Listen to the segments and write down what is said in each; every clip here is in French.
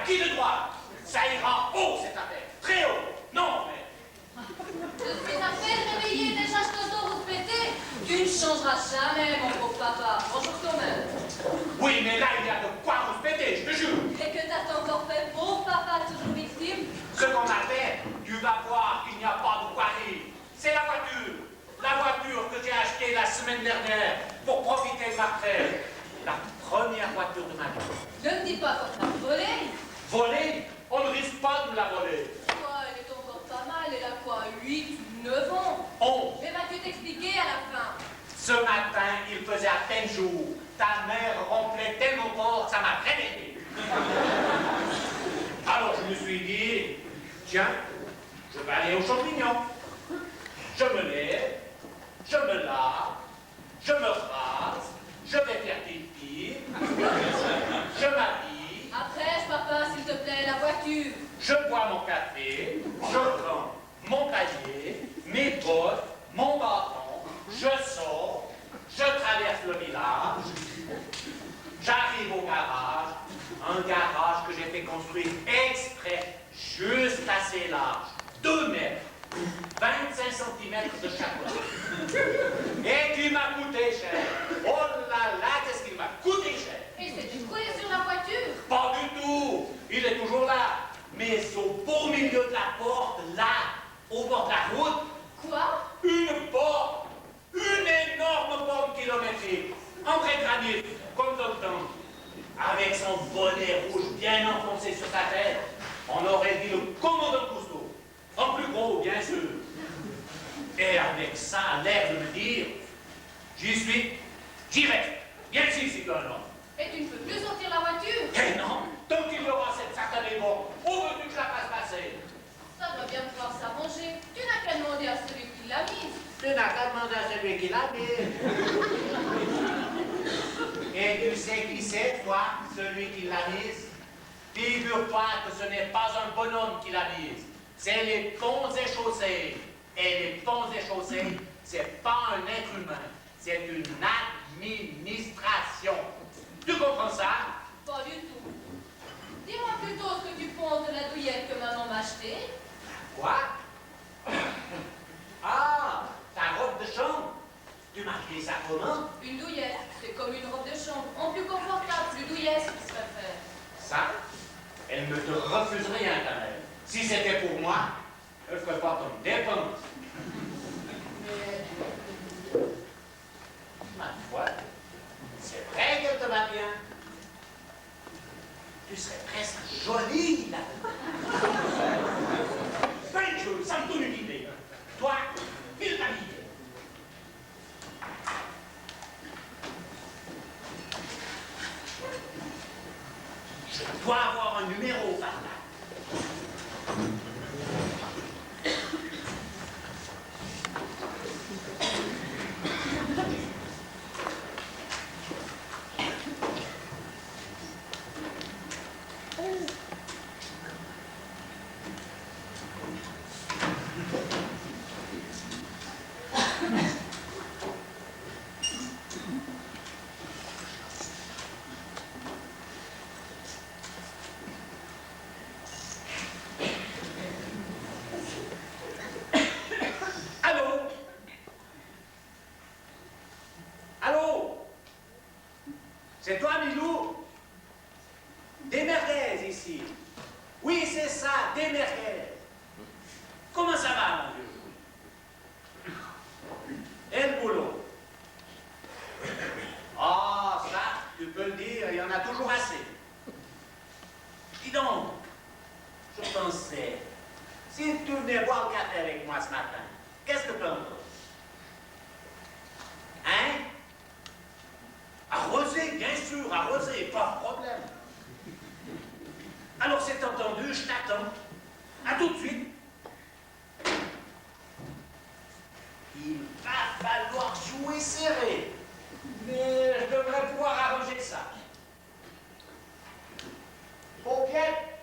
qui de droit? Ça ira haut, cette affaire. Très haut. Non, mais... Je suis à peine réveillée, déjà je t'entends vous péter. Tu ne changeras jamais, mon pauvre papa. Bonjour toi-même. Oui, mais là, il y a de quoi vous péter, je te jure. Et que t'as encore fait, pauvre papa, toujours victime? Ce qu'on a fait, tu vas voir qu'il n'y a pas de quoi rire. C'est la voiture. La voiture que j'ai achetée la semaine dernière pour profiter de ma trêve. La première voiture de ma vie. Ne me dis pas qu'on t'a volé. Volée? On ne risque pas de me la voler. Quoi, elle est encore pas mal, elle a quoi, 8, 9 ans? 11. Mais vas-tu t'expliquer à la fin? Ce matin, il faisait à peine jour. Ta mère ronflait tellement fort que ça m'a réveillé. Alors je me suis dit, tiens, je vais aller aux champignons. Je me lève, je me lave, je me rase, je vais faire pipi, je m'habille. Après, papa, s'il te plaît, la voiture. Je bois mon café, je prends mon cahier, mes bottes, mon bâton, je sors, je traverse le village, j'arrive au garage, un garage que j'ai fait construire exprès, juste assez large, 2 mètres, 25 cm de chaque côté, et qui m'a coûté cher. Oh là là, qu'est-ce qu'il m'a coûté cher. Et c'est du coué sur la voiture? Pas du tout, il est toujours là. Mais au beau milieu de la porte, là, au bord de la route, Quoi? une porte, une énorme porte kilométrique, en vrai granit, comme dans le temps, avec son bonnet rouge bien enfoncé sur sa tête. On aurait dit le commandant Cousteau, en plus gros, bien sûr. Et avec ça, l'air de me dire, j'y suis, j'y reste, viens ici, si tu as un ordre. Et tu ne peux plus sortir la voiture? Eh non, tant qu'il y aura cette satanée bombe, où veux-tu que je la fasse passer? Ça doit bien pouvoir s'arranger. Tu n'as qu'à demander à celui qui l'a mise. Tu n'as qu'à demander à celui qui l'a mise. Et tu sais qui c'est, toi, celui qui l'a mise? Figure-toi que ce n'est pas un bonhomme qui l'a mise. C'est les ponts et chaussées. Et les ponts et chaussées, c'est pas un être humain. C'est une administration. Tu comprends ça? Pas du tout. Dis-moi plutôt ce que tu penses de la douillette que maman m'a achetée. Quoi? Ah, ta robe de chambre. Tu m'as appelé ça comment? Une douillette, c'est comme une robe de chambre. En plus confortable, plus douillette, si tu préfères. Ça? Elle ne te refuse rien quand même. Si c'était pour moi, elle ne ferait pas ton dépense. Mais, ma foi, c'est vrai qu'elle te va bien. Tu serais presque jolie là. Plein de choses, ça me donne une idée. Toi, file ta vie. Je dois avoir un numéro par là. C'est toi, Milou? Des merguez ici. Oui, c'est ça, des merguez. Comment ça va, mon vieux? Et le boulot? Ah, ça, tu peux le dire, il y en a toujours assez. Dis donc, je pensais, si tu venais boire le café avec moi ce matin, qu'est-ce que tu en penses? Hein? Arroser, bien sûr, arroser, pas de problème. Alors c'est entendu, je t'attends. À tout de suite. Il va falloir jouer serré. Mais je devrais pouvoir arranger ça. Paupiette.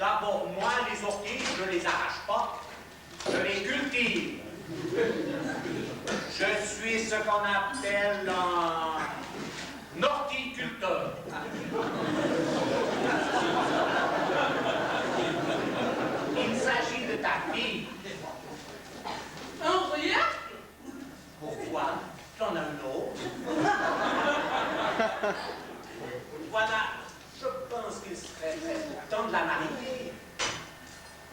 D'abord, moi, les orties, je les arrache pas, je les cultive. Je suis ce qu'on appelle un horticulteur. Il s'agit de ta fille. Un rien? Pourquoi? Tu en as un autre. Voilà, je pense qu'il serait temps de la marier.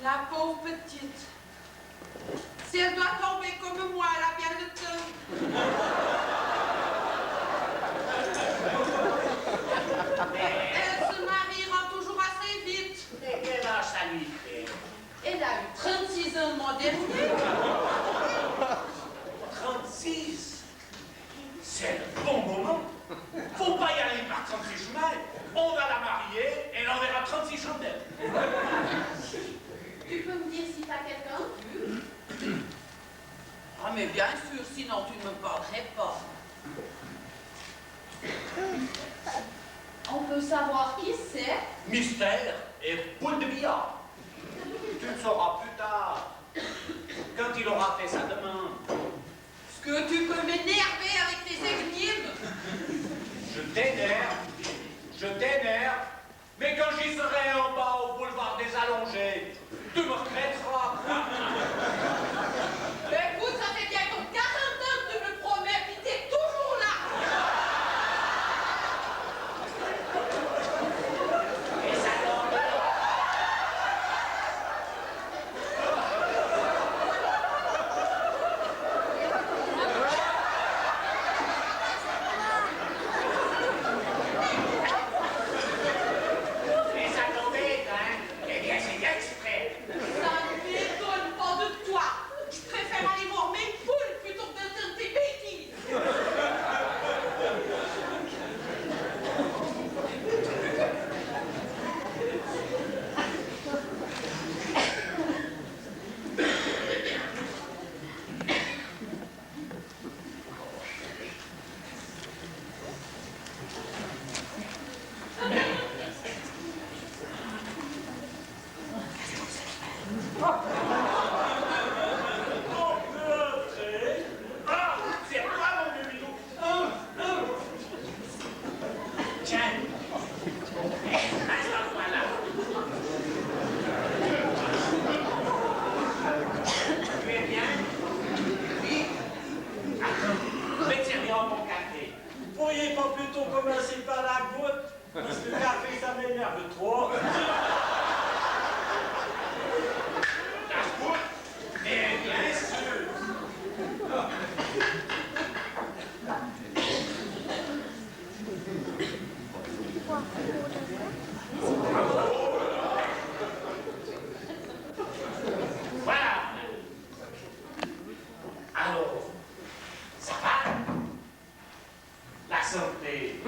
La pauvre petite. Si elle doit tomber comme moi, elle a bien le temps. Elle se mariera toujours assez vite. Mais quel âge ça lui fait? Elle a eu 36 ans le mois dernier. 36? C'est le bon moment. Faut pas y aller par 36 chemins. On va la marier et elle enverra 36 chandelles. Tu peux me dire si t'as quelqu'un vu? Ah, mais bien sûr, sinon tu ne me parlerais pas. On peut savoir qui c'est? Mystère et boule de billard. Tu le sauras plus tard, quand il aura fait sa demande. Est-ce que tu peux m'énerver avec tes énigmes? Je t'énerve, mais quand j'y serai en bas au boulevard des Allongés, tu me remettras. Écoute, ça fait bientôt 40 ans que tu me promets, puis t'es toujours là. Et ça tombe. Et ça tombe, hein? Eh bien, c'est bien exprès. Ça ne m'étonne pas de toi. Je préfère aller voir mes poules plutôt que d'entendre tes bêtises. Ah, c'est pas mon vieux bidou. Tiens. Installe-toi là. Tu es bien? Oui? Attends, je vais te servir mon café. Vous pourriez pas plutôt commencer par la goutte? Parce que le café, ça m'énerve trop. La goutte? Mais bien sûr. Voilà. Alors, ça va? La santé?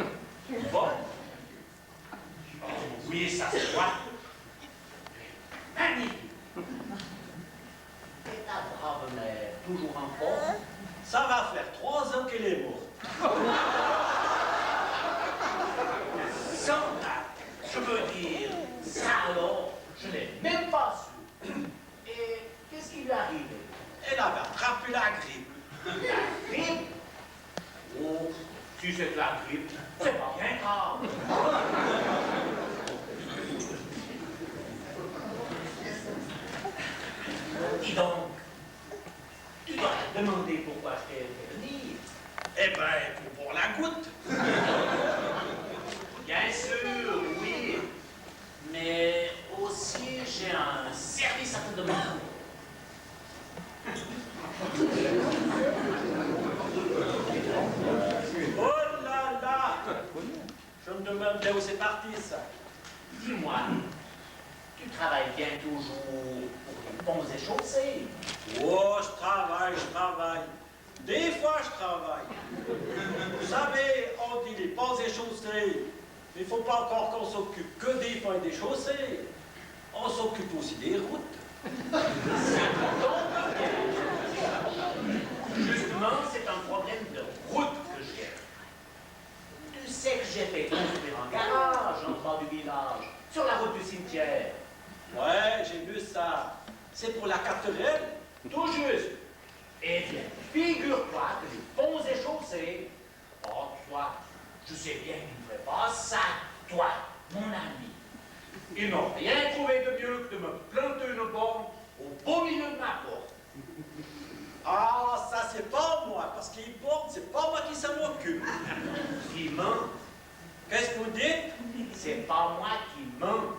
Bon. Oh, oui, ça se voit. Magnifique. Et ta brave mère, toujours en forme? Ça va faire 3 ans qu'elle est morte. Sans date, je veux dire, ça alors, je n'ai même pas su. Et qu'est-ce qui lui est arrivé? Elle avait attrapé la grippe. La grippe? Oh, si c'est de la grippe, c'est pas bien grave. Dis donc, tu dois te demander pourquoi je t'ai fait venir. Eh ben, pour boire la goutte. Bien sûr, oui. Mais aussi, j'ai un service à te demander. Oh là là! Je me demandais où c'est parti, ça. Dis-moi, tu travailles bien toujours pour les ponts et chaussées? Oh, je travaille. Des fois, je travaille. Vous savez, on dit les ponts et chaussées. Mais il ne faut pas encore qu'on s'occupe que des ponts et des chaussées. On s'occupe aussi des routes. Ça tombe bien. Justement, c'est un problème de route que j'ai. Tu sais que j'ai fait construire un garage en bas du village, sur la route du cimetière. Ouais, j'ai vu ça. C'est pour la carterelle. Tout juste. Eh bien, figure-toi que les ponts et chaussées, oh, toi, je sais bien qu'ils ne feraient pas ça, toi, mon ami. Ils n'ont rien trouvé de mieux que de me planter une borne au beau milieu de ma porte. Ah, ça c'est pas moi, parce qu'il porte, c'est pas moi qui s'en occupe. Qui ment, Qu'est-ce que vous dites? c'est pas moi qui ment.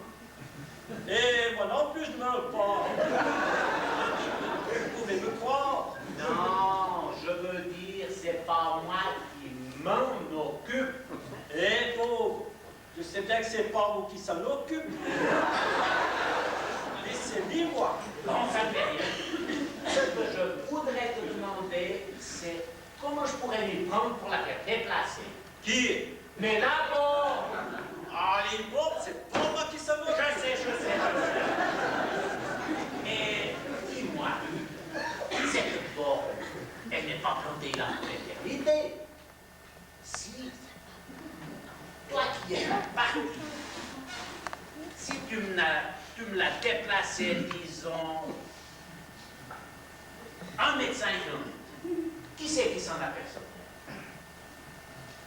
Et moi non plus, je ne meurs pas. Vous pouvez me croire. Non, je veux dire, c'est pas moi qui m'en occupe. Eh pauvre, je sais bien que c'est pas vous qui s'en occupe. Laissez-moi. Non, ça ne fait rien. Ce que je voudrais te demander, c'est comment je pourrais m'y prendre pour la faire déplacer. Qui? Mais là-bas, Ah, les pauvres, c'est pas moi qui s'en occupe. je sais. Mais dis-moi, cette borne, elle n'est pas plantée là pour l'éternité. Si, toi qui es parti, si tu me l'as déplacée, disons, 1,5 m, qui c'est qui s'en aperçoit?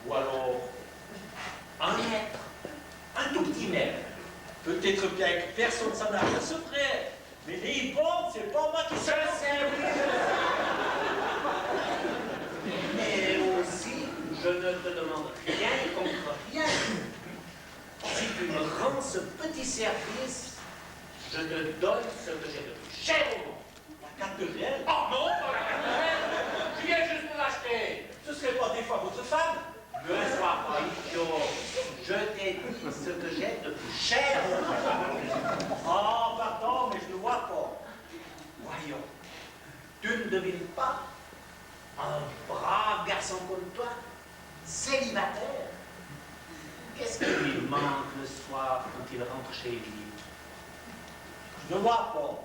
Ou alors, 1 mètre, un tout petit mètre. Peut-être bien que personne s'en apercevrait. Mais les pauvres, c'est pas moi qui Je s'en occupe. sais, mais aussi, je ne te demande rien contre rien. Si tu me rends ce petit service, je te donne ce que j'ai de plus cher au monde. La carterelle? Oh non, pas la carrière. Je viens juste de l'acheter. Ce serait pas des fois votre femme? Ne sois pas idiot. Je t'ai dit ce que j'ai de plus cher au monde. Ah, pardon, mais je ne vois pas. Voyons, tu ne devines pas un brave garçon comme toi, célibataire. Qu'est-ce qui lui manque le soir quand il rentre chez lui? Je ne vois pas.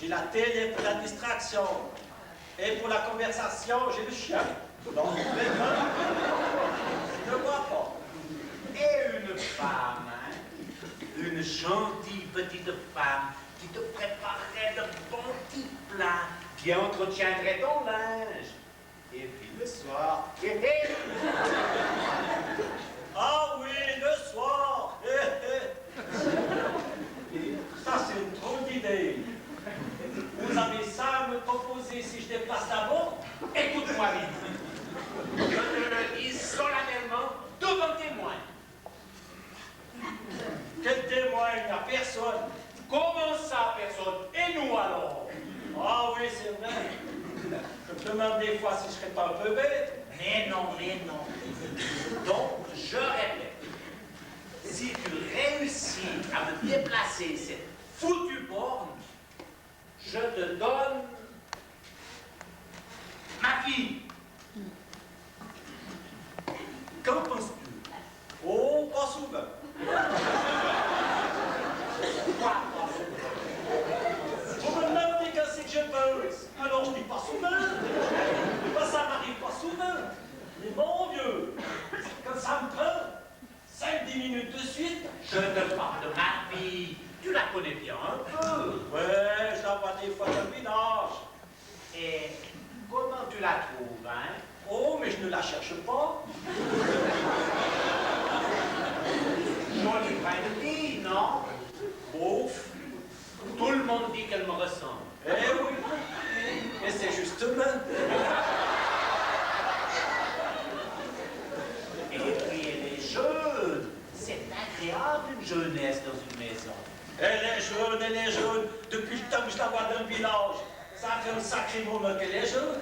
J'ai la télé pour la distraction. Et pour la conversation, j'ai le chien. Non, vraiment, je ne vois pas. Et une femme, hein? Une gentille petite femme qui te préparerait de bons petits plats, qui entretiendrait ton linge. Et puis le soir, Ah oui, le soir. Ça, c'est une drôle d'idée. Vous avez ça à me proposer si je déplace la borne? écoute-moi vite. Je te le dis solennellement devant témoin. Quel témoin? Il n'y a personne. Comment ça, personne? Et nous alors? Ah oui, c'est vrai. Je me demande des fois si je ne serais pas un peu bête. Mais non. Donc, je répète. Si tu réussis à me déplacer cette foutue borne, je te donne ma fille. Qu'en penses-tu? Oh, pas souvent. Quoi? Vous me demandez quand c'est que je pense. Alors je dis pas souvent. Ça m'arrive pas souvent. Mais mon Dieu, quand ça me prend 5-10 minutes de suite. Je te parle de ma fille. Tu la connais bien un peu. Ouais, je la vois des fois dans le village. Et comment tu la trouves, hein? Oh, mais je ne la cherche pas. Jolie de fille, non? Ouf. Tout le monde dit qu'elle me ressemble. Eh oui. Et c'est justement. Et puis elle est jeune. C'est agréable une jeunesse dans une maison. Elle est jeune. Depuis le temps que je la vois dans le village. Ça fait un sacré moment qu'elle est jeune.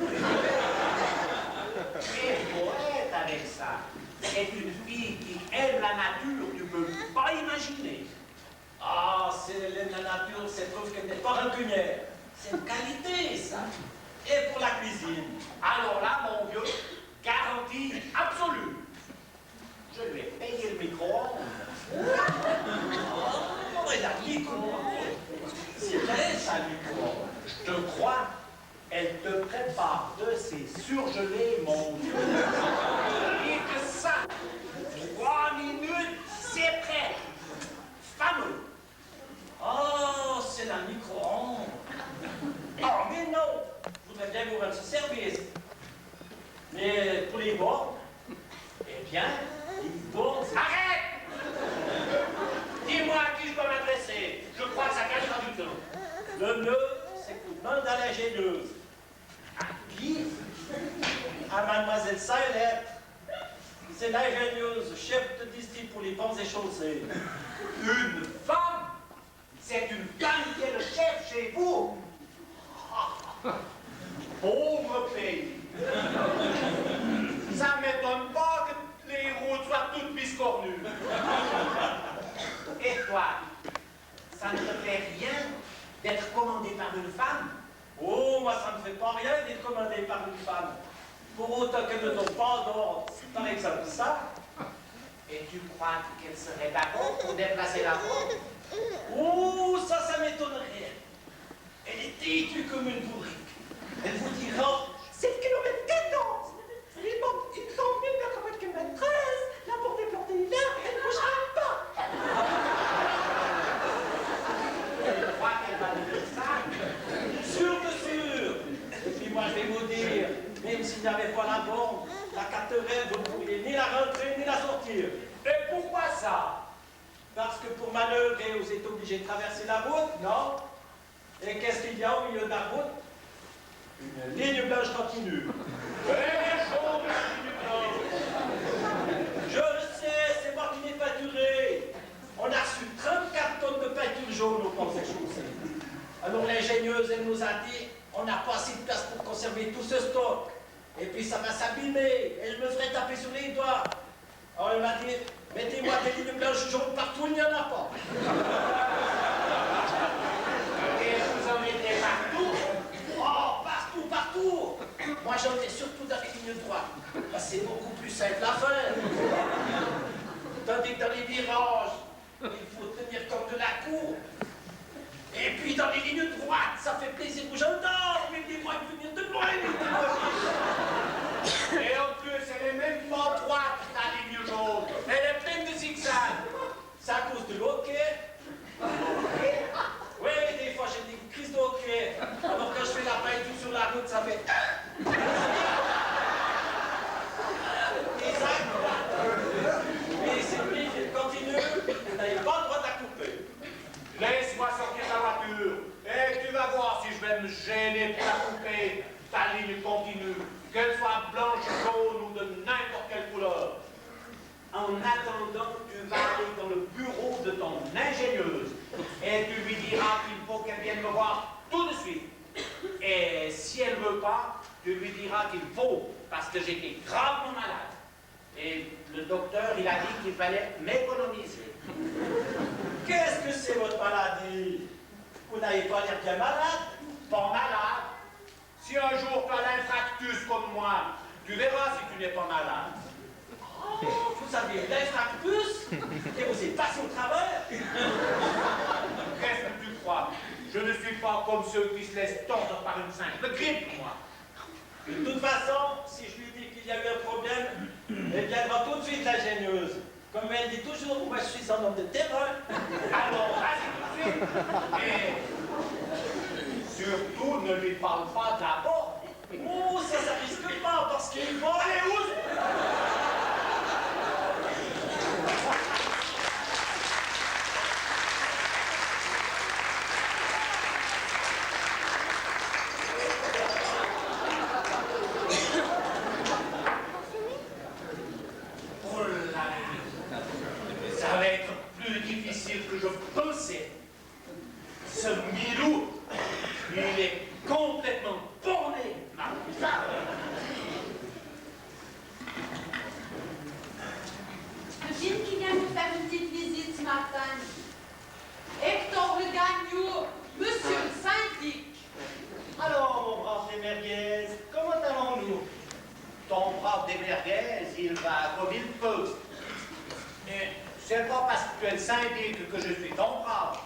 Et poète avec ça. C'est une fille qui aime la nature, tu ne peux pas imaginer. Ah, c'est la nature, c'est preuve qu'elle n'est pas rancunière. C'est une qualité, ça. Et pour la cuisine. Alors là, mon vieux, garantie absolue. Je lui ai payé le micro-ondes. Oh, elle a micro-ondes. C'est vrai, ça, micro-ondes. Je te crois, elle te prépare de ces surgelés, mon vieux. Et que ça, 3 minutes, c'est prêt. Fameux. Ah, l'ingénieuse. À qui? À mademoiselle Sailette. C'est l'ingénieuse, chef de district pour les ponts et chaussées. Une femme? C'est une femme qui est le chef chez vous? Pauvre pays. Ça ne m'étonne pas que les routes soient toutes biscornues. Et toi, ça ne te fait rien d'être commandé par une femme? Oh, moi, ça ne me fait pas rien d'être commandé par une femme. Pour autant qu'elle ne donne pas d'ordre, par exemple ça. Et tu crois qu'elle serait d'accord pour déplacer la route? Oh, ça m'étonnerait. Elle est têtue comme une bourrique. Elle vous dira 7 km 14. Il manque une 100 000 km 13. Là, pour déplanter l'hiver, elle ne bougera pas. Tu crois qu'elle va me dire ça? Sûr de sûr. Et puis moi, je vais vous dire, même s'il n'y avait pas la borne, la 4 vous ne pourriez ni la rentrer ni la sortir. Et pourquoi ça? Parce que pour manœuvrer, vous êtes obligé de traverser la route, non? Et qu'est-ce qu'il y a au milieu de la route? Une ligne blanche continue. Je le sais, c'est moi qui l'ai peinturé. On a reçu 34 tonnes de peinture jaune au pont chaussées. Alors l'ingénieuse, elle nous a dit, on n'a pas assez de place pour conserver tout ce stock. Et puis ça va s'abîmer, et je me ferai taper sur les doigts. Alors elle m'a dit, mettez-moi des lignes blanches jaunes partout, il n'y en a pas. Et vous en mettez partout? Oh, partout, partout. Moi j'en ai surtout dans les lignes droites. Parce que c'est beaucoup plus simple à faire. Tandis que dans les virages, il faut tenir comme de la cour. Et puis dans les lignes droites, ça fait plaisir aux gendarmes. Mais dis-moi de venir de loin, Et en plus, elle est même pas droite, la ligne jaune. Elle est pleine de zigzags. c'est à cause de l'hockey. Oui, des fois j'ai des crises de hockey. Alors quand je fais la peinture sur la route, ça fait... Exact. Mais c'est lui qui continue. Vous n'avez pas le droit de la couper. Laisse-moi sortir ta voiture. Et tu vas voir si je vais me gêner pour la couper. Ta ligne continue. Qu'elle soit blanche, jaune ou de n'importe quelle couleur. En attendant, tu vas aller dans le bureau de ton ingénieuse. Et tu lui diras qu'il faut qu'elle vienne me voir tout de suite. Et si elle ne veut pas, tu lui diras qu'il faut, parce que j'étais gravement malade. Et le docteur, il a dit qu'il fallait m'économiser. Qu'est-ce que c'est votre maladie? Vous n'avez pas l'air bien malade. Pas malade. Si un jour tu as l'infarctus comme moi, tu verras si tu n'es pas malade. Oh, vous avez l'infarctus et vous êtes passé au travers. Qu'est-ce que tu crois? Je ne suis pas comme ceux qui se laissent tordre par une simple grippe, moi. De toute façon, si je lui dis qu'il y a eu un problème, elle viendra tout de suite l'ingénieuse. Comme elle dit toujours, moi je suis un homme de terrain. Alors, vas-y tout de suite. Et surtout, ne lui parle pas d'abord. Oh, ça risque pas parce qu'il va... Allez, où? Oh là là, ça va être plus difficile que je pensais. Ce Milou, il est complètement borné. Devine qui vient nous faire une petite visite ce matin. Hector le Gagnou, monsieur le syndic. Alors, mon brave Desmerguez, comment allons-nous? Ton brave Desmerguez, il va comme il peut. Et c'est pas parce que tu es le syndic que je suis ton brave.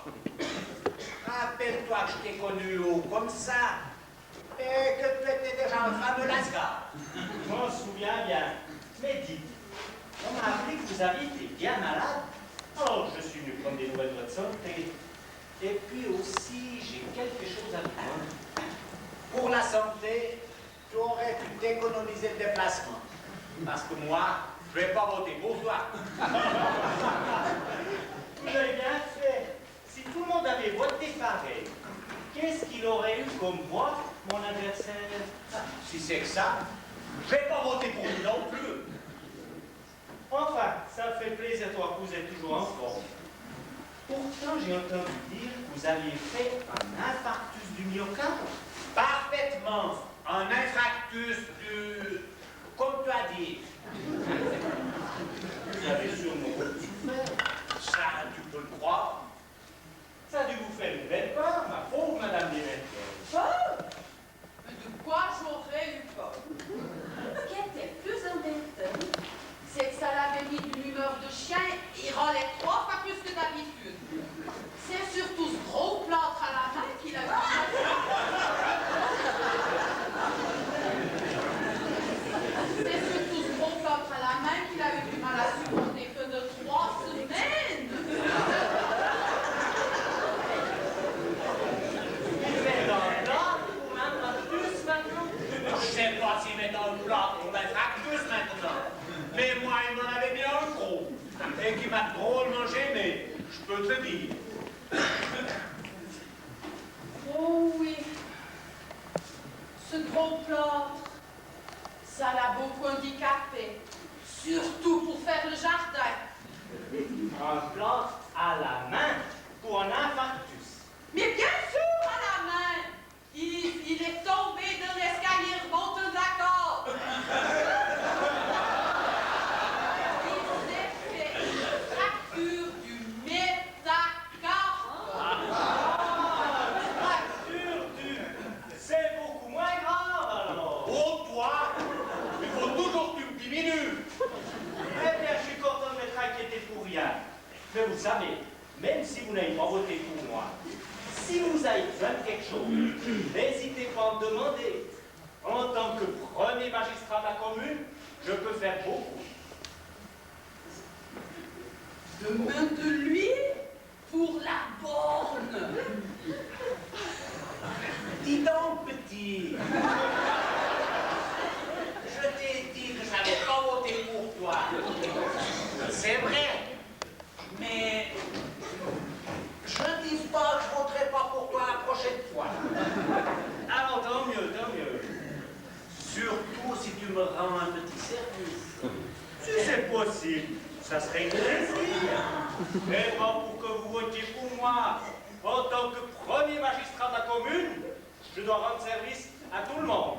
Rappelle-toi que je t'ai connu comme ça, et que tu étais déjà un fameux lascar. Je m'en souviens bien. Mais dites, on m'a appris que vous aviez été bien malade. Alors, je suis venu prendre des nouvelles de votre santé. Et puis aussi, j'ai quelque chose à vous dire. Pour la santé, tu aurais pu t'économiser le déplacement. Parce que moi, je vais pas voter pour toi. Vous avez bien fait. Si tout le monde avait voté pareil, qu'est-ce qu'il aurait eu comme voix, mon Si c'est que ça, je vais pas voter pour vous non plus. Enfin, ça fait plaisir de voir que vous êtes toujours en forme. Pourtant, j'ai entendu dire que vous aviez fait un infarctus du myocarde. Parfaitement. Un infarctus du... comme tu as dit. Vous avez sûrement beaucoup souffert. Ça, tu peux le croire. Ça a dû vous faire une belle peur, ma pauvre Madame Desmarais. Peur? Mais de quoi j'aurais eu peur? Ce qui était plus embêtant, c'est que ça l'avait mis d'une humeur de chien. Il râlait 3 fois plus que d'habitude. C'est surtout ce gros plâtre à la main qu'il a eu. C'est surtout ce gros plâtre à la main qu'il a eu du mal à supporter que de 3 semaines. Il fait dans le plat pour l'infarctus maintenant. Je sais pas s'il met dans le plat pour l'infarctus maintenant. Mais moi, il m'en avait bien un gros. Et qui m'a drôlement gêné, je peux te dire. Oh oui, ce gros plâtre, ça l'a beaucoup handicapé, surtout pour faire le jardin. Un plat à la main pour un infarctus. Mais bien sûr à la main, il est tombé dans l'escalier remontant de la corde. Il s'est fait une fracture du métacarpe. Fracture du... C'est beaucoup moins grave alors. Oh, toi, il faut toujours que tu me diminues. Eh bien, je suis content de m'être inquiété pour rien. Mais vous savez, même si vous n'avez pas voté pour moi, si vous avez besoin de quelque chose, n'hésitez pas à me demander. En tant que premier magistrat de la commune, je peux faire beaucoup. Demain de l'huile pour la borne. Dis donc, petit. Je t'ai dit que je n'avais pas voté pour toi. C'est vrai. Mais je ne dis pas que je ne voterai pas pour toi la prochaine fois. Alors, tant mieux, tant mieux. Surtout si tu me rends un petit service. Si c'est possible, ça serait un plaisir. Mais bon, pour que vous votiez pour moi, en tant que premier magistrat de la commune, je dois rendre service à tout le monde.